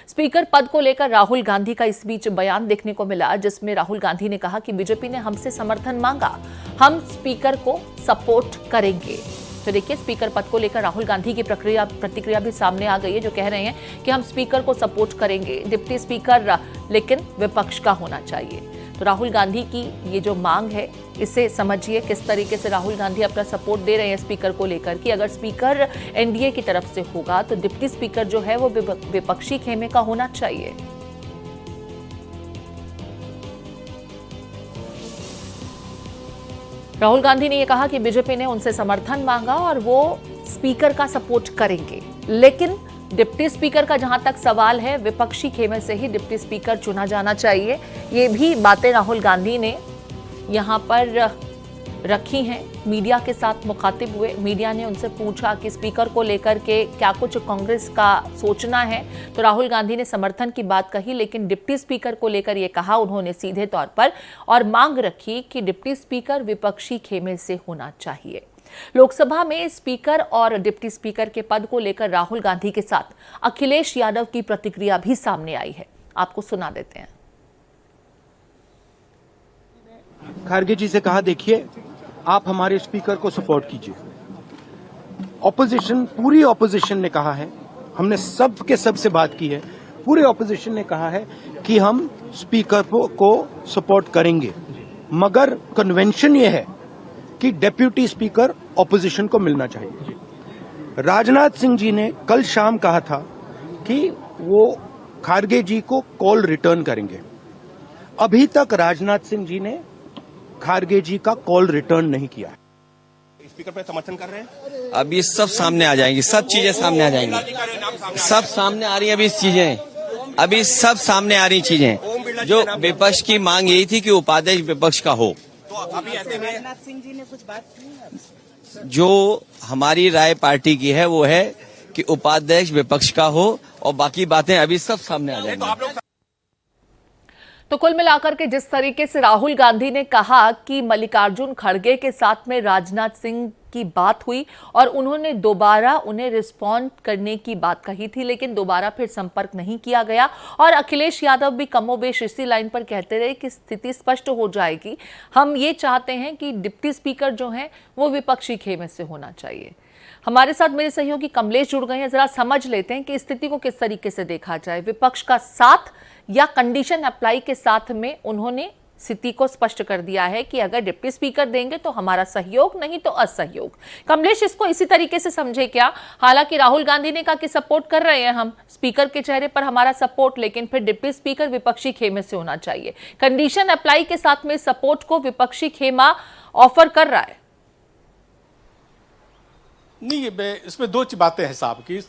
Speaker पद को लेकर राहुल गांधी का इस बीच बयान देखने को मिला, जिसमें राहुल गांधी ने कहा कि बीजेपी ने हमसे समर्थन मांगा, हम स्पीकर को सपोर्ट करेंगे। तो देखिए, स्पीकर पद को लेकर राहुल गांधी की प्रतिक्रिया भी सामने आ गई है, जो कह रहे हैं कि हम स्पीकर को सपोर्ट करेंगे, डिप्टी स्पीकर लेकिन विपक्ष का होना चाहिए। तो राहुल गांधी की ये जो मांग है, इसे समझिए किस तरीके से राहुल गांधी अपना सपोर्ट दे रहे हैं स्पीकर को लेकर कि अगर स्पीकर एनडीए की तरफ से होगा तो डिप्टी स्पीकर जो है वो विपक्षी खेमे का होना चाहिए। राहुल गांधी ने यह कहा कि बीजेपी ने उनसे समर्थन मांगा और वो स्पीकर का सपोर्ट करेंगे, लेकिन डिप्टी स्पीकर का जहां तक सवाल है, विपक्षी खेमे से ही डिप्टी स्पीकर चुना जाना चाहिए। ये भी बातें राहुल गांधी ने यहां पर रखी हैं। मीडिया के साथ मुखातिब हुए, मीडिया ने उनसे पूछा कि स्पीकर को लेकर के क्या कुछ कांग्रेस का सोचना है, तो राहुल गांधी ने समर्थन की बात कही, लेकिन डिप्टी स्पीकर को लेकर यह कहा उन्होंने सीधे तौर पर, और मांग रखी कि डिप्टी स्पीकर विपक्षी खेमे से होना चाहिए। लोकसभा में स्पीकर और डिप्टी स्पीकर के पद को लेकर राहुल गांधी के साथ अखिलेश यादव की प्रतिक्रिया भी सामने आई है, आपको सुना देते हैं। खारगे जी से कहा, देखिए आप हमारे स्पीकर को सपोर्ट कीजिए। ऑपोजिशन, पूरी ऑपोजिशन ने कहा है, हमने सब के सब से बात की है, पूरे ऑपोजिशन ने कहा है कि हम स्पीकर को सपोर्ट करेंगे, मगर कन्वेंशन ये है कि डेप्यूटी स्पीकर ऑपोजिशन को मिलना चाहिए। राजनाथ सिंह जी ने कल शाम कहा था कि वो खारगे जी को कॉल रिटर्न करेंगे। अभी तक राजनाथ सिंह जी ने खारगे जी का कॉल रिटर्न नहीं किया है। स्पीकर पे समर्थन कर रहे हैं। अब ये सब सामने आ जाएंगी, सब चीजें सामने आ जाएंगी, सब सामने आ रही है अभी चीजें, अभी सब सामने आ रही चीजें। जो विपक्ष की मांग यही थी कि उपाध्यक्ष विपक्ष का हो, तो अभी ऐसे में राजनाथ सिंह जी ने कुछ बात की। जो हमारी राय पार्टी की है वो है कि उपाध्यक्ष विपक्ष का हो, और बाकी बातें अभी सब सामने आ जाएंगी। तो कुल मिलाकर के जिस तरीके से राहुल गांधी ने कहा कि मल्लिकार्जुन खड़गे के साथ में राजनाथ सिंह की बात हुई और उन्होंने दोबारा उन्हें रिस्पॉन्ड करने की बात कही थी, लेकिन दोबारा फिर संपर्क नहीं किया गया, और अखिलेश यादव भी कमोबेश इसी लाइन पर कहते रहे कि स्थिति स्पष्ट हो जाएगी, हम ये चाहते हैं कि डिप्टी स्पीकर जो हैं वो विपक्षी खेमे से होना चाहिए। हमारे साथ मेरे सहयोगी कमलेश जुड़ गए हैं, जरा समझ लेते हैं कि स्थिति को किस तरीके से देखा जाए, विपक्ष का साथ या कंडीशन अप्लाई के साथ में उन्होंने स्थिति को स्पष्ट कर दिया है कि अगर डिप्टी स्पीकर देंगे तो हमारा सहयोग, नहीं तो असहयोग। कमलेश, इसको इसी तरीके से समझे क्या? हालांकि राहुल गांधी ने कहा कि सपोर्ट कर रहे हैं हम, स्पीकर के चेहरे पर हमारा सपोर्ट, लेकिन फिर डिप्टी स्पीकर विपक्षी खेमे से होना चाहिए। कंडीशन अप्लाई के साथ में सपोर्ट को विपक्षी खेमा ऑफर कर रहा है। नहीं, इसमें दो बातें हैं साहब की।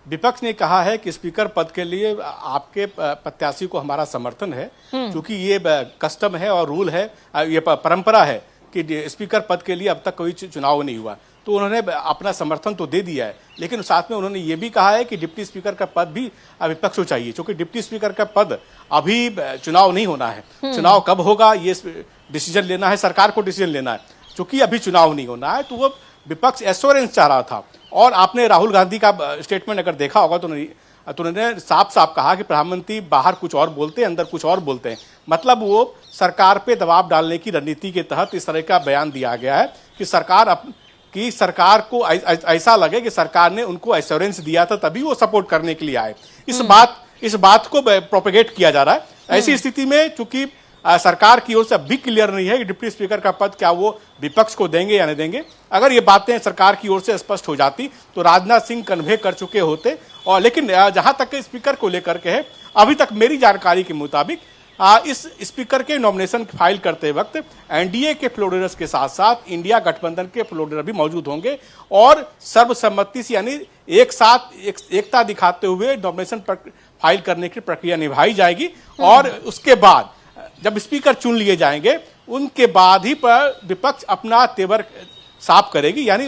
विपक्ष ने कहा है कि स्पीकर पद के लिए आपके प्रत्याशी को हमारा समर्थन है, क्योंकि ये कस्टम है और रूल है, ये परंपरा है कि स्पीकर पद के लिए अब तक कोई चुनाव नहीं हुआ, तो उन्होंने अपना समर्थन तो दे दिया है, लेकिन साथ में उन्होंने ये भी कहा है कि डिप्टी स्पीकर का पद भी विपक्ष को चाहिए, क्योंकि डिप्टी स्पीकर का पद अभी चुनाव नहीं होना है। चुनाव कब होगा ये डिसीजन लेना है, सरकार को डिसीजन लेना है, क्योंकि अभी चुनाव नहीं होना है, तो वो विपक्ष एश्योरेंस चाह रहा था। और आपने राहुल गांधी का स्टेटमेंट अगर देखा होगा तो उन्होंने साफ साफ कहा कि प्रधानमंत्री बाहर कुछ और बोलते हैं, अंदर कुछ और बोलते हैं। मतलब वो सरकार पे दबाव डालने की रणनीति के तहत इस तरह का बयान दिया गया है कि सरकार को ऐसा लगे कि सरकार ने उनको एश्योरेंस दिया था, तभी वो सपोर्ट करने के लिए आए। इस बात को प्रोपेगेट किया जा रहा है। ऐसी स्थिति में चूंकि सरकार की ओर से अब भी क्लियर नहीं है कि डिप्टी स्पीकर का पद क्या वो विपक्ष को देंगे या नहीं देंगे। अगर ये बातें सरकार की ओर से स्पष्ट हो जाती तो राजनाथ सिंह कन्वे कर चुके होते। और लेकिन जहां तक स्पीकर को लेकर के है, अभी तक मेरी जानकारी के मुताबिक इस स्पीकर के नॉमिनेशन फाइल करते वक्त एनडीए के फ्लोरिडर्स के साथ साथ इंडिया गठबंधन के फ्लोरिडर भी मौजूद होंगे, और सर्वसम्मति से यानी एक साथ एकता दिखाते हुए नॉमिनेशन फाइल करने की प्रक्रिया निभाई जाएगी। और उसके बाद जब स्पीकर चुन लिए जाएंगे, उनके बाद ही पर विपक्ष अपना तेवर साफ करेगी। यानी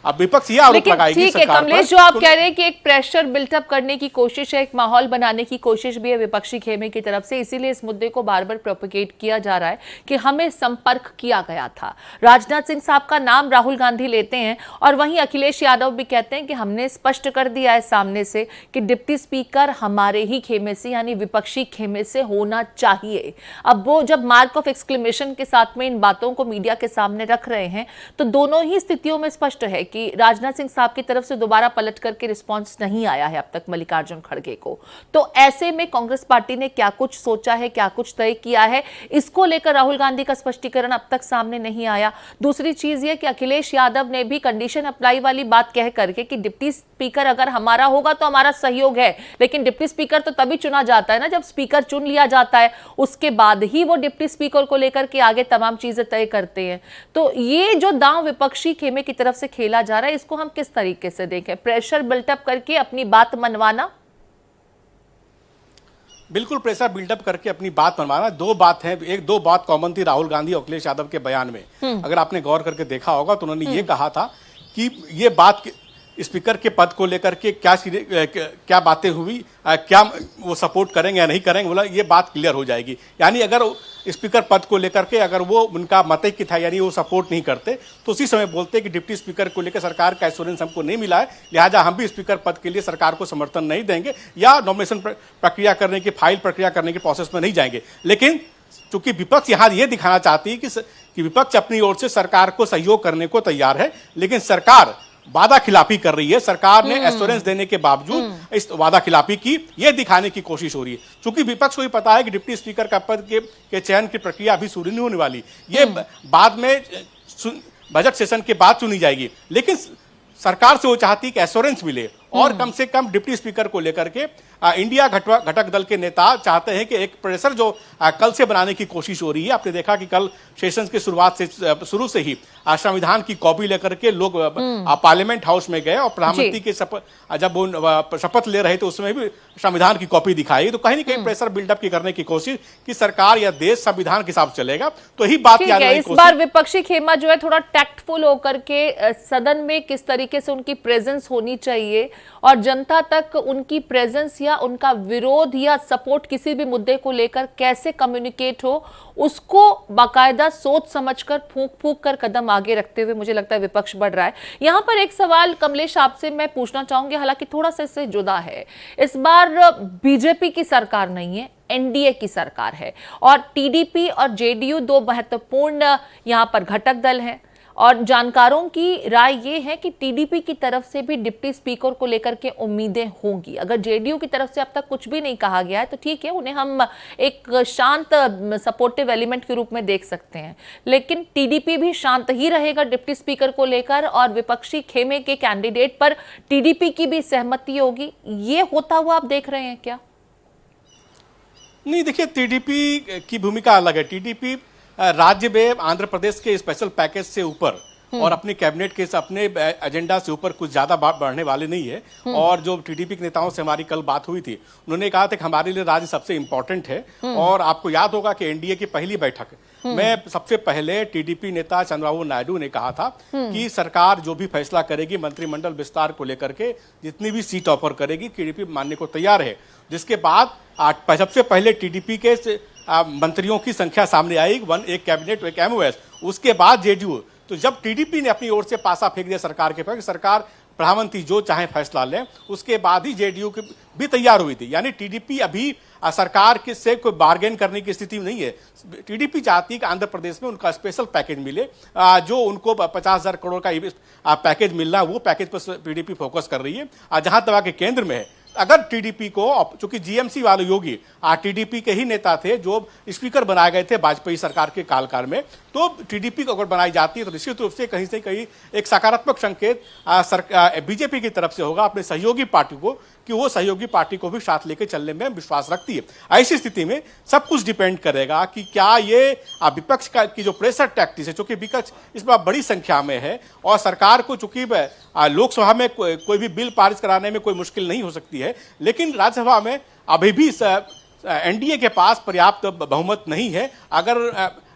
अब विपक्ष ये आरोप लेकिन लगाएगी ठीक है सरकार कमलेश, जो आप कह रहे हैं कि एक प्रेशर बिल्टअप करने की कोशिश है, एक माहौल बनाने की कोशिश भी है विपक्षी खेमे की तरफ से, इसीलिए इस मुद्दे को बार बार प्रोपेगेट किया जा रहा है कि हमें संपर्क किया गया था। राजनाथ सिंह साहब का नाम राहुल गांधी लेते हैं और वहीं अखिलेश यादव भी कहते हैं कि हमने स्पष्ट कर दिया है सामने से कि डिप्टी स्पीकर हमारे ही खेमे से यानी विपक्षी खेमे से होना चाहिए। अब वो जब मार्क ऑफ एक्सक्लेमेशन के साथ में इन बातों को मीडिया के सामने रख रहे हैं तो दोनों ही स्थितियों में स्पष्ट है कि राजनाथ सिंह साहब की तरफ से दोबारा पलट करके रिस्पांस नहीं आया है अब तक मल्लिकार्जुन खड़गे को। तो ऐसे में कांग्रेस पार्टी ने क्या कुछ सोचा है, क्या कुछ तय किया है, इसको लेकर राहुल गांधी का स्पष्टीकरण अब तक सामने नहीं आया। दूसरी चीज ये कि अखिलेश यादव ने भी कंडीशन अप्लाई वाली बात कह करके कि डिप्टी स्पीकर अगर हमारा होगा तो हमारा सहयोग है, लेकिन डिप्टी स्पीकर तो तभी चुना जाता है ना जब स्पीकर चुन लिया जाता है, उसके बाद ही वो डिप्टी स्पीकर को लेकर के आगे तमाम चीजें तय करते हैं। तो ये जो दांव विपक्षी खेमे की तरफ से खेला जा रहा है, इसको हम किस तरीके से देखें? प्रेशर बिल्टअप करके अपनी बात मनवाना? बिल्कुल प्रेशर बिल्डअप करके अपनी बात मनवाना। दो बात है, एक दो बात कॉमन थी राहुल गांधी और अखिलेश यादव के बयान में। अगर आपने गौर करके देखा होगा तो उन्होंने ये कहा था कि ये बात स्पीकर के पद को लेकर के क्या बातें हुई, क्या वो सपोर्ट करेंगे या नहीं करेंगे, बोला ये बात क्लियर हो जाएगी। यानी अगर स्पीकर पद को लेकर के अगर वो उनका मत की था यानी वो सपोर्ट नहीं करते तो उसी समय बोलते कि डिप्टी स्पीकर को लेकर सरकार का एश्योरेंस हमको नहीं मिला है, लिहाजा हम भी स्पीकर पद के लिए सरकार को समर्थन नहीं देंगे या नॉमिनेशन प्रक्रिया करने की फाइल प्रक्रिया करने के प्रोसेस में नहीं जाएंगे। लेकिन चूंकि विपक्ष यहाँ ये दिखाना चाहती है कि विपक्ष अपनी ओर से सरकार को सहयोग करने को तैयार है, लेकिन सरकार वादा खिलाफी कर रही है। सरकार ने एश्योरेंस देने के बावजूद इस वादा खिलाफी की ये दिखाने की कोशिश हो रही है। क्योंकि विपक्ष को भी पता है कि डिप्टी स्पीकर का पद के चयन की प्रक्रिया अभी शुरू नहीं होने वाली, ये बाद में बजट सेशन के बाद चुनी जाएगी। लेकिन सरकार से वो चाहती है कि एश्योरेंस मिले और कम से कम डिप्टी स्पीकर को लेकर के इंडिया घटक दल के नेता चाहते हैं कि एक प्रेशर जो कल से बनाने की कोशिश हो रही है। आपने देखा कि कल सेशन की शुरुआत से शुरू से ही संविधान की कॉपी लेकर के लोग पार्लियामेंट हाउस में गए और प्रधानमंत्री के जब वो शपथ ले रहे थे उसमें भी संविधान की कॉपी दिखाई। तो कहीं ना कहीं प्रेशर बिल्डअप की करने की कोशिश कि सरकार या देश संविधान के हिसाब चलेगा। तो यही बात इस बार विपक्षी खेमा जो है थोड़ा टैक्टफुल होकर के सदन में किस तरीके से उनकी प्रेजेंस होनी चाहिए और जनता तक उनकी प्रेजेंस या उनका विरोध या सपोर्ट किसी भी मुद्दे को लेकर कैसे कम्युनिकेट हो, उसको बाकायदा सोच समझकर फूंक फूंक कर कदम आगे रखते हुए मुझे लगता है विपक्ष बढ़ रहा है। यहां पर एक सवाल कमलेश आपसे मैं पूछना चाहूंगी, हालांकि थोड़ा सा इससे जुदा है। इस बार बीजेपी की सरकार नहीं है, एनडीए की सरकार है और टीडीपी और जेडीयू दो महत्वपूर्ण यहां पर घटक दल हैं और जानकारों की राय ये है कि टीडीपी की तरफ से भी डिप्टी स्पीकर को लेकर के उम्मीदें होंगी। अगर जेडीयू की तरफ से अब तक कुछ भी नहीं कहा गया है तो ठीक है, उन्हें हम एक शांत सपोर्टिव एलिमेंट के रूप में देख सकते हैं, लेकिन टीडीपी भी शांत ही रहेगा डिप्टी स्पीकर को लेकर और विपक्षी खेमे के कैंडिडेट पर टीडीपी की भी सहमति होगी। ये होता हुआ आप देख रहे हैं क्या? नहीं, देखिए टीडीपी की भूमिका अलग है। टीडीपी राज्य में आंध्र प्रदेश के स्पेशल पैकेज से ऊपर और अपने कैबिनेट के अपने एजेंडा से ऊपर कुछ ज्यादा बढ़ने वाले नहीं है। और जो टीडीपी के नेताओं से हमारी कल बात हुई थी, उन्होंने कहा था कि हमारे लिए राज्य सबसे इंपॉर्टेंट है। और आपको याद होगा कि एनडीए की पहली बैठक में सबसे पहले टीडीपी नेता चंद्रबाबू नायडू ने कहा था कि सरकार जो भी फैसला करेगी मंत्रिमंडल विस्तार को लेकर के, जितनी भी सीट ऑफर करेगी, टीडीपी मानने को तैयार है। जिसके बाद सबसे पहले टीडीपी के मंत्रियों की संख्या सामने आई, एक कैबिनेट एक एमओएस, उसके बाद जेडीयू। तो जब टीडीपी ने अपनी ओर से पासा फेंक दिया सरकार के पास, सरकार प्रधानमंत्री जो चाहे फैसला लें, उसके बाद ही जेडीयू की भी तैयार हुई थी। यानी टीडीपी अभी सरकार के से कोई बार्गेन करने की स्थिति में नहीं है। टीडीपी चाहती है कि आंध्र प्रदेश में उनका स्पेशल पैकेज मिले, जो उनको 50,000 करोड़ का पैकेज मिलना, वो पैकेज पर टीडीपी फोकस कर रही है। जहां तक के केंद्र में है, अगर टीडीपी को, चूंकि जीएमसी वाले योगी टीडीपी के ही नेता थे जो स्पीकर बनाए गए थे वाजपेयी सरकार के काल में, तो टीडीपी को अगर बनाई जाती है तो निश्चित रूप से कहीं से कहीं एक सकारात्मक संकेत बीजेपी की तरफ से होगा अपने सहयोगी पार्टी को, कि वो सहयोगी पार्टी को भी साथ लेकर चलने में विश्वास रखती है। ऐसी स्थिति में सब कुछ डिपेंड करेगा कि क्या ये विपक्ष की जो प्रेशर टैक्टिस है, चूंकि विपक्ष इस बार बड़ी संख्या में है और सरकार को चूंकि लोकसभा में कोई भी बिल पारित कराने में कोई मुश्किल नहीं हो सकती है, लेकिन राज्यसभा में अभी भी एनडीए के पास पर्याप्त बहुमत नहीं है। अगर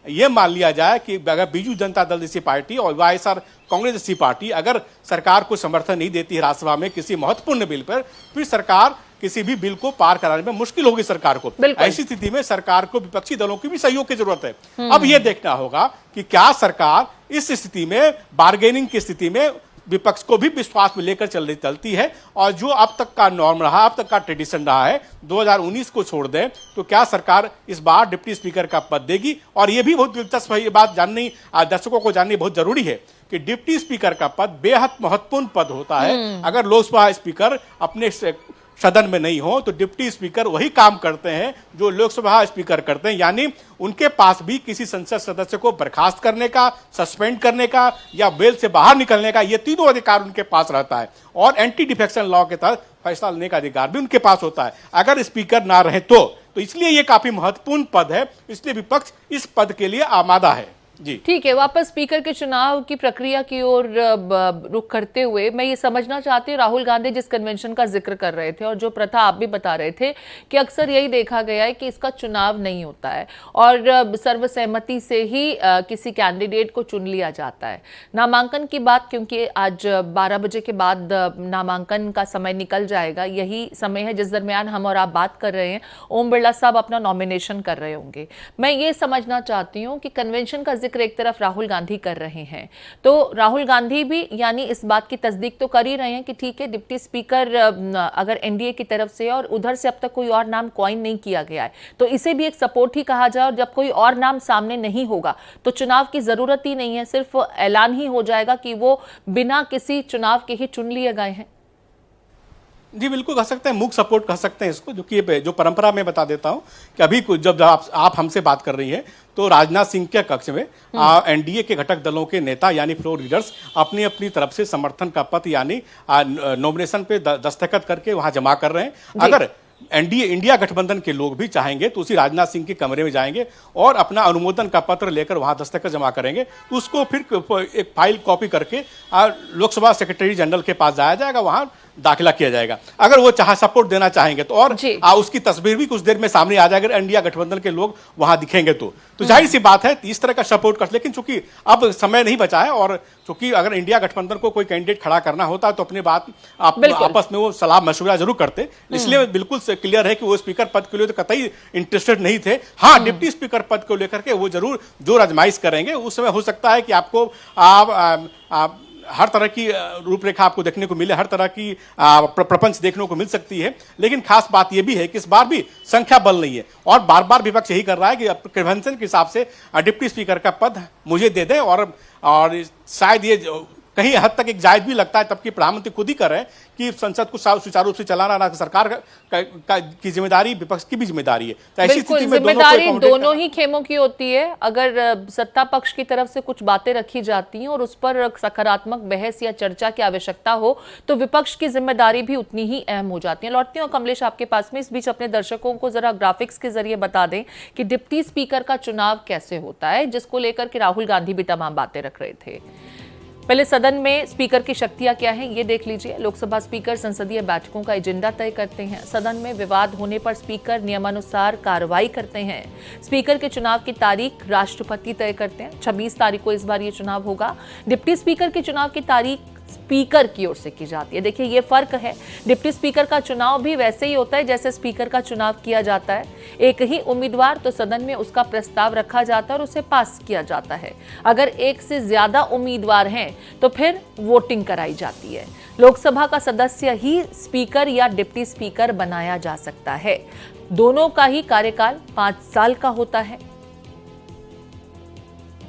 ये मान लिया जाए कि अगर बीजू जनता दल जैसी पार्टी और वाईएसआर कांग्रेस जैसी पार्टी अगर सरकार को समर्थन नहीं देती है राज्यसभा में किसी महत्वपूर्ण बिल पर, फिर सरकार किसी भी बिल को पार कराने में मुश्किल होगी सरकार को। ऐसी स्थिति में सरकार को विपक्षी दलों की भी सहयोग की जरूरत है। अब यह देखना होगा कि क्या सरकार इस स्थिति में बार्गेनिंग की स्थिति में विपक्ष को भी विश्वास में लेकर चलती है, और जो अब तक का नॉर्म रहा, अब तक का ट्रेडिशन रहा है, 2019 को छोड़ दें तो क्या सरकार इस बार डिप्टी स्पीकर का पद देगी। और यह भी बहुत दिलचस्प है, ये बात जाननी दर्शकों को जाननी बहुत जरूरी है कि डिप्टी स्पीकर का पद बेहद महत्वपूर्ण पद होता है। अगर लोकसभा स्पीकर अपने सदन में नहीं हो तो डिप्टी स्पीकर वही काम करते हैं जो लोकसभा स्पीकर करते हैं, यानी उनके पास भी किसी संसद सदस्य को बर्खास्त करने का, सस्पेंड करने का या बेल से बाहर निकलने का, ये तीनों अधिकार उनके पास रहता है। और एंटी डिफेक्शन लॉ के तहत फैसला लेने का अधिकार भी उनके पास होता है अगर स्पीकर ना रहे तो इसलिए ये काफी महत्वपूर्ण पद है, इसलिए विपक्ष इस पद के लिए आमादा है। जी ठीक है, वापस स्पीकर के चुनाव की प्रक्रिया की ओर रुख करते हुए मैं ये समझना चाहती हूँ, राहुल गांधी जिस कन्वेंशन का जिक्र कर रहे थे और जो प्रथा आप भी बता रहे थे कि अक्सर यही देखा गया है कि इसका चुनाव नहीं होता है और सर्वसहमति से ही किसी कैंडिडेट को चुन लिया जाता है। नामांकन की बात, क्योंकि आज 12 बजे के बाद नामांकन का समय निकल जाएगा, यही समय है जिस दरमियान हम और आप बात कर रहे हैं, ओम बिरला साहब अपना नॉमिनेशन कर रहे होंगे। मैं ये समझना चाहती हूँ कि कन्वेंशन का एक तरफ राहुल गांधी कर रहे हैं, तो राहुल गांधी भी यानी इस बात की तस्दीक तो कर ही रहे हैं कि ठीक है, डिप्टी स्पीकर अगर एनडीए की तरफ से और उधर से अब तक कोई और नाम कॉइन नहीं किया गया है तो इसे भी एक सपोर्ट ही कहा जाए, और जब कोई और नाम सामने नहीं होगा तो चुनाव की जरूरत ही नहीं है, सिर्फ ऐलान ही हो जाएगा कि वो बिना किसी चुनाव के ही चुन लिए गए हैं। जी बिल्कुल कह सकते हैं, मूक सपोर्ट कह सकते हैं इसको, जो कि जो परंपरा में बता देता हूं कि अभी जब आप हमसे बात कर रही हैं तो राजनाथ सिंह के कक्ष में एनडीए के घटक दलों के नेता यानी फ्लोर लीडर्स अपनी अपनी तरफ से समर्थन का पत्र यानी नॉमिनेशन पे दस्तखत करके वहां जमा कर रहे हैं। अगर एनडीए इंडिया गठबंधन के लोग भी चाहेंगे तो उसी राजनाथ सिंह के कमरे में जाएंगे और अपना अनुमोदन का पत्र लेकर वहां दस्तखत जमा करेंगे, तो उसको फिर एक फाइल कॉपी करके लोकसभा सेक्रेटरी जनरल के पास जाया जाएगा, वहां दाखिला किया जाएगा। अगर वो सपोर्ट देना चाहेंगे तो और उसकी तस्वीर भी कुछ देर में सामने आ जाएगी, अगर इंडिया गठबंधन के लोग वहां दिखेंगे तो जाहिर सी बात है इस तरह का सपोर्ट कर। लेकिन चूंकि अब समय नहीं बचा है और चूंकि अगर इंडिया गठबंधन को कोई कैंडिडेट खड़ा करना होता तो अपनी बात आपस में वो सलाह मशवरा जरूर करते, इसलिए बिल्कुल क्लियर है कि वो स्पीकर पद के लिए तो कतई इंटरेस्टेड नहीं थे। हाँ, डिप्टी स्पीकर पद को लेकर के वो जरूर जोर आजमाइश करेंगे। उस समय हो सकता है कि आपको हर तरह की रूपरेखा आपको देखने को मिले, हर तरह की प्रपंच देखने को मिल सकती है, लेकिन खास बात यह भी है कि इस बार भी संख्या बल नहीं है और बार बार विपक्ष यही कर रहा है कि कन्वेंशन के हिसाब से डिप्टी स्पीकर का पद मुझे दे दें, और शायद ये कहीं हद तक एक जायज भी लगता है, तबकि प्रधानमंत्री खुद ही कर रहे हैं कि संसद को सुचारू रूप से चलाना ना सरकार की जिम्मेदारी, विपक्ष की भी जिम्मेदारी है। तो ऐसी स्थिति में जिम्मेदारी दोनों ही खेमों की होती है। अगर सत्ता पक्ष की तरफ से कुछ बातें रखी जाती हैं और उस पर सकारात्मक बहस या चर्चा की आवश्यकता हो तो विपक्ष की जिम्मेदारी भी उतनी ही अहम हो जाती है। लौटती हूँ कमलेश आपके पास में, इस बीच अपने दर्शकों को जरा ग्राफिक्स के जरिए बता दें कि डिप्टी स्पीकर का चुनाव कैसे होता है, जिसको लेकर के राहुल गांधी भी तमाम बातें रख रहे थे। पहले सदन में स्पीकर की शक्तियां क्या हैं ये देख लीजिए। लोकसभा स्पीकर संसदीय बैठकों का एजेंडा तय करते हैं। सदन में विवाद होने पर स्पीकर नियमानुसार कार्रवाई करते हैं। स्पीकर के चुनाव की तारीख राष्ट्रपति तय करते हैं। 26 तारीख को इस बार ये चुनाव होगा। डिप्टी स्पीकर के चुनाव की तारीख स्पीकर की ओर से की जाती है। देखिए ये फर्क है, डिप्टी स्पीकर का चुनाव भी वैसे ही होता है जैसे स्पीकर का चुनाव किया जाता है। एक ही उम्मीदवार तो सदन में उसका प्रस्ताव रखा जाता है और उसे पास किया जाता है। अगर एक से ज्यादा उम्मीदवार हैं तो फिर वोटिंग कराई जाती है। लोकसभा का सदस्य ही स्पीकर या डिप्टी स्पीकर बनाया जा सकता है। दोनों का ही कार्यकाल 5 साल का होता है।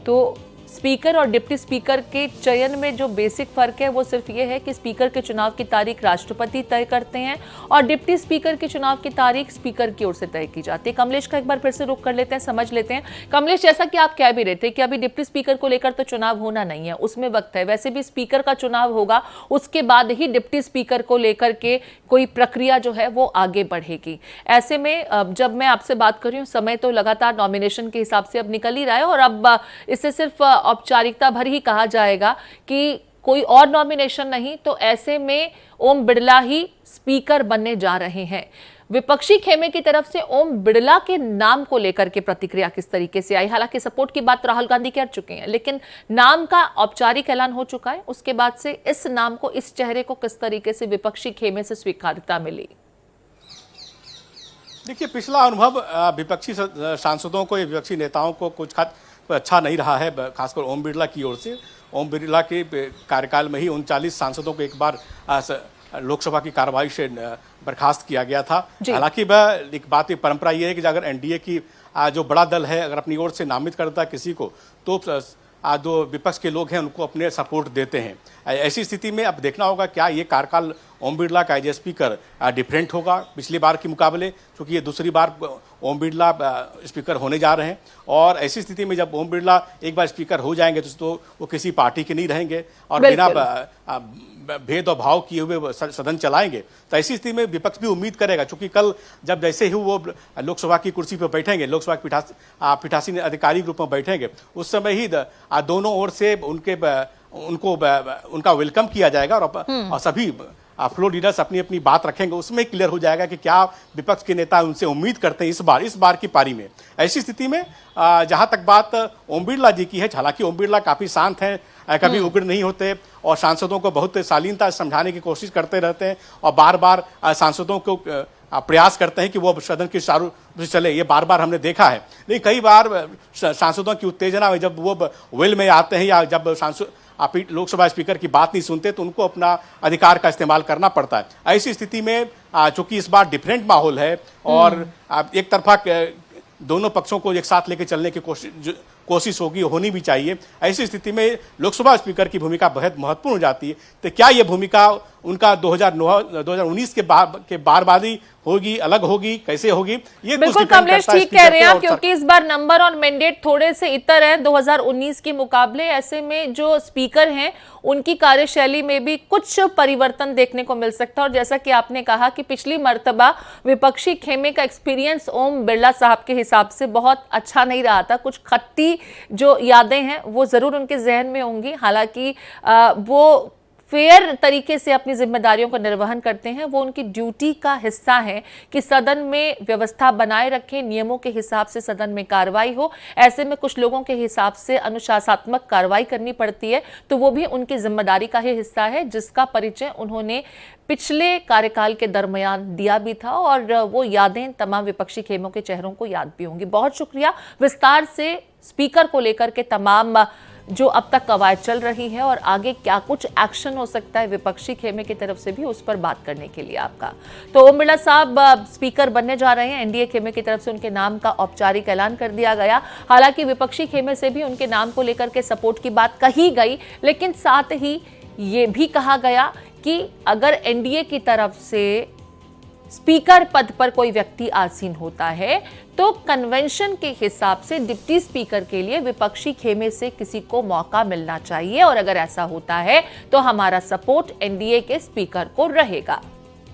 तो स्पीकर और डिप्टी स्पीकर के चयन में जो बेसिक फर्क है वो सिर्फ ये है कि स्पीकर के चुनाव की तारीख राष्ट्रपति तय करते हैं और डिप्टी स्पीकर के चुनाव की तारीख स्पीकर की ओर से तय की जाती है। कमलेश का एक बार फिर से रुख कर लेते हैं, समझ लेते हैं। कमलेश, जैसा कि आप कह भी रहे थे कि अभी डिप्टी स्पीकर को लेकर तो चुनाव होना नहीं है, उसमें वक्त है। वैसे भी स्पीकर का चुनाव होगा, उसके बाद ही डिप्टी स्पीकर को लेकर के कोई प्रक्रिया जो है वो आगे बढ़ेगी। ऐसे में जब मैं आपसे बात कर रही हूँ, समय तो लगातार नॉमिनेशन के हिसाब से अब निकल ही रहा है और अब इससे सिर्फ औपचारिकता भर ही कहा जाएगा कि कोई और नॉमिनेशन नहीं। तो ऐसे में ओम बिरला ही स्पीकर बनने जा रहे हैं। विपक्षी खेमे की तरफ से ओम बिड़ला के नाम को लेकर के प्रतिक्रिया किस तरीके से आई? हालांकि सपोर्ट की बात राहुल गांधी कर चुके हैं, लेकिन नाम का औपचारिक ऐलान हो चुका है। उसके बाद से इस नाम को, इस चेहरे को किस तरीके से विपक्षी खेमे से स्वीकार्यता मिली? देखिए, पिछला अनुभव विपक्षी सांसदों को या विपक्षी नेताओं को कुछ अच्छा नहीं रहा है, खासकर ओम बिड़ला की ओर से। ओम बिड़ला के कार्यकाल में ही 39 सांसदों को एक बार लोकसभा की कार्रवाई से बर्खास्त किया गया था। हालांकि वह एक बात, एक परंपरा यह है कि अगर एनडीए की जो बड़ा दल है अगर अपनी ओर से नामित करता है किसी को, तो जो विपक्ष के लोग हैं उनको अपने सपोर्ट देते हैं। ऐसी स्थिति में अब देखना होगा क्या ये कार्यकाल ओम बिड़ला का एज ए स्पीकर डिफरेंट होगा पिछली बार के मुकाबले, क्योंकि ये दूसरी बार ओम बिड़ला स्पीकर होने जा रहे हैं। और ऐसी स्थिति में जब ओम बिड़ला एक बार स्पीकर हो जाएंगे तो वो किसी पार्टी के नहीं रहेंगे और बिना भेद और भाव किए हुए सदन चलाएंगे। तो ऐसी स्थिति में विपक्ष भी उम्मीद करेगा, क्योंकि कल जब जैसे ही वो लोकसभा की कुर्सी पर बैठेंगे, लोकसभा के पीठासीन अधिकारी ग्रुप में बैठेंगे, उस समय ही दोनों ओर से उनका वेलकम किया जाएगा और सभी फ्लोर लीडर्स अपनी अपनी बात रखेंगे। उसमें क्लियर हो जाएगा कि क्या विपक्ष के नेता उनसे उम्मीद करते हैं इस बार की पारी में। ऐसी स्थिति में जहां तक बात ओम बिड़ला जी की है, हालांकि ओम बिड़ला काफी शांत हैं, कभी उग्र नहीं होते और सांसदों को बहुत शालीनता समझाने की कोशिश करते रहते हैं और बार बार सांसदों को प्रयास करते हैं कि वो सदन के चारों से चले। ये बार बार हमने देखा है। लेकिन कई बार सांसदों की उत्तेजना में जब वो वेल में आते हैं या जब लोकसभा स्पीकर की बात नहीं सुनते तो उनको अपना अधिकार का इस्तेमाल करना पड़ता है। ऐसी स्थिति में चूंकि इस बार डिफरेंट माहौल है और एक तरफा दोनों पक्षों को एक साथ लेकर चलने की कोशिश होनी भी चाहिए। ऐसी स्थिति में लोकसभा स्पीकर की भूमिका बहुत महत्वपूर्ण हो जाती है। तो क्या ये भूमिका उनका 2019 के बारबादी होगी, अलग होगी, कैसे होगी, ये बिल्कुल कमलेश ठीक कह रहे हैं, क्योंकि इस बार नंबर और मैंडेट थोड़े से इतर है 2019 के मुकाबले। ऐसे में जो स्पीकर हैं उनकी कार्यशैली में भी कुछ परिवर्तन देखने को मिल सकता है। और जैसा कि आपने कहा कि पिछली मर्तबा विपक्षी खेमे का एक्सपीरियंस ओम बिड़ला साहब के हिसाब से बहुत अच्छा नहीं रहा था। कुछ खट्टी जो यादें हैं वो जरूर उनके जहन में होंगी। हालांकि वो फेयर तरीके से अपनी जिम्मेदारियों का निर्वहन करते हैं। वो उनकी ड्यूटी का हिस्सा है कि सदन में व्यवस्था बनाए रखें, नियमों के हिसाब से सदन में कार्रवाई हो। ऐसे में कुछ लोगों के हिसाब से अनुशासनात्मक कार्रवाई करनी पड़ती है, तो वो भी उनकी जिम्मेदारी का ही हिस्सा है, जिसका परिचय उन्होंने पिछले कार्यकाल के दरमियान दिया भी था। और वो यादें तमाम विपक्षी खेमों के चेहरों को याद भी होंगी। बहुत शुक्रिया विस्तार से स्पीकर को लेकर के तमाम जो अब तक कवायद चल रही है और आगे क्या कुछ एक्शन हो सकता है विपक्षी खेमे की तरफ से भी, उस पर बात करने के लिए आपका। तो ओम बिड़ला साहब स्पीकर बनने जा रहे हैं। एनडीए खेमे की तरफ से उनके नाम का औपचारिक ऐलान कर दिया गया। हालांकि विपक्षी खेमे से भी उनके नाम को लेकर के सपोर्ट की बात कही गई, लेकिन साथ ही ये भी कहा गया कि अगर एनडीए की तरफ से स्पीकर पद पर कोई व्यक्ति आसीन होता है तो कन्वेंशन के हिसाब से डिप्टी स्पीकर के लिए विपक्षी खेमे से किसी को मौका मिलना चाहिए, और अगर ऐसा होता है तो हमारा सपोर्ट एनडीए के स्पीकर को रहेगा।